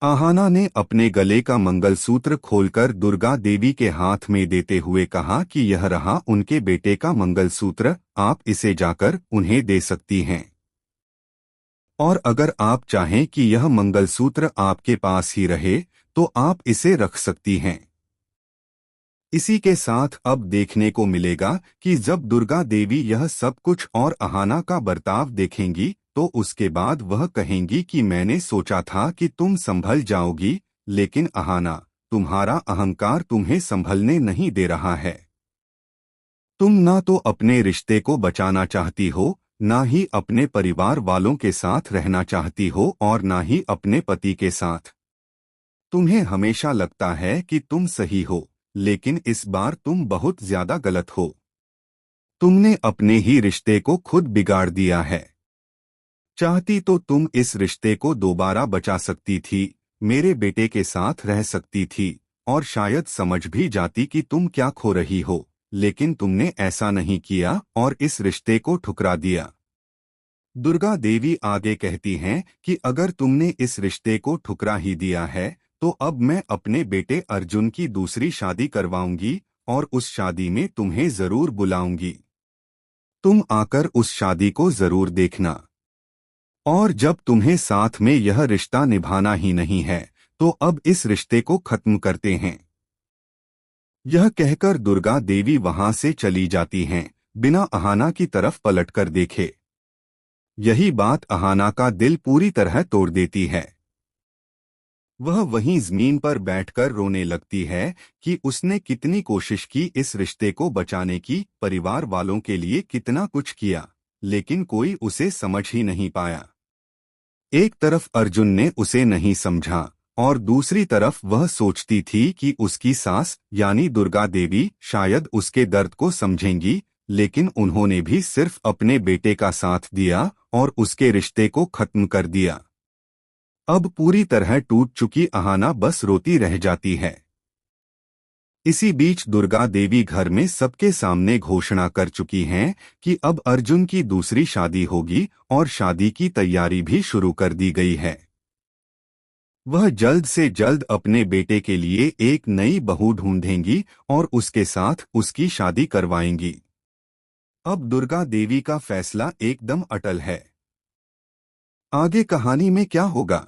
आहाना ने अपने गले का मंगलसूत्र खोलकर दुर्गा देवी के हाथ में देते हुए कहा कि यह रहा उनके बेटे का मंगलसूत्र, आप इसे जाकर उन्हें दे सकती हैं। और अगर आप चाहें कि यह मंगलसूत्र आपके पास ही रहे तो आप इसे रख सकती हैं। इसी के साथ अब देखने को मिलेगा कि जब दुर्गा देवी यह सब कुछ और आहाना का बर्ताव देखेंगी तो उसके बाद वह कहेंगी कि मैंने सोचा था कि तुम संभल जाओगी, लेकिन आहाना, तुम्हारा अहंकार तुम्हें संभलने नहीं दे रहा है। तुम ना तो अपने रिश्ते को बचाना चाहती हो, ना ही अपने परिवार वालों के साथ रहना चाहती हो और ना ही अपने पति के साथ। तुम्हें हमेशा लगता है कि तुम सही हो, लेकिन इस बार तुम बहुत ज्यादा गलत हो। तुमने अपने ही रिश्ते को खुद बिगाड़ दिया है। चाहती तो तुम इस रिश्ते को दोबारा बचा सकती थी, मेरे बेटे के साथ रह सकती थी और शायद समझ भी जाती कि तुम क्या खो रही हो, लेकिन तुमने ऐसा नहीं किया और इस रिश्ते को ठुकरा दिया। दुर्गा देवी आगे कहती हैं कि अगर तुमने इस रिश्ते को ठुकरा ही दिया है तो अब मैं अपने बेटे अर्जुन की दूसरी शादी करवाऊंगी और उस शादी में तुम्हें जरूर बुलाऊंगी। तुम आकर उस शादी को जरूर देखना। और जब तुम्हें साथ में यह रिश्ता निभाना ही नहीं है तो अब इस रिश्ते को खत्म करते हैं। यह कहकर दुर्गा देवी वहां से चली जाती हैं, बिना आहाना की तरफ पलटकर देखे। यही बात आहाना का दिल पूरी तरह तोड़ देती है। वह वहीं जमीन पर बैठकर रोने लगती है कि उसने कितनी कोशिश की इस रिश्ते को बचाने की, परिवार वालों के लिए कितना कुछ किया, लेकिन कोई उसे समझ ही नहीं पाया। एक तरफ अर्जुन ने उसे नहीं समझा और दूसरी तरफ वह सोचती थी कि उसकी सास यानी दुर्गा देवी शायद उसके दर्द को समझेंगी, लेकिन उन्होंने भी सिर्फ अपने बेटे का साथ दिया और उसके रिश्ते को खत्म कर दिया। अब पूरी तरह टूट चुकी आहाना बस रोती रह जाती है। इसी बीच दुर्गा देवी घर में सबके सामने घोषणा कर चुकी हैं कि अब अर्जुन की दूसरी शादी होगी और शादी की तैयारी भी शुरू कर दी गई है। वह जल्द से जल्द अपने बेटे के लिए एक नई बहू ढूंढेंगी और उसके साथ उसकी शादी करवाएंगी। अब दुर्गा देवी का फैसला एकदम अटल है। आगे कहानी में क्या होगा?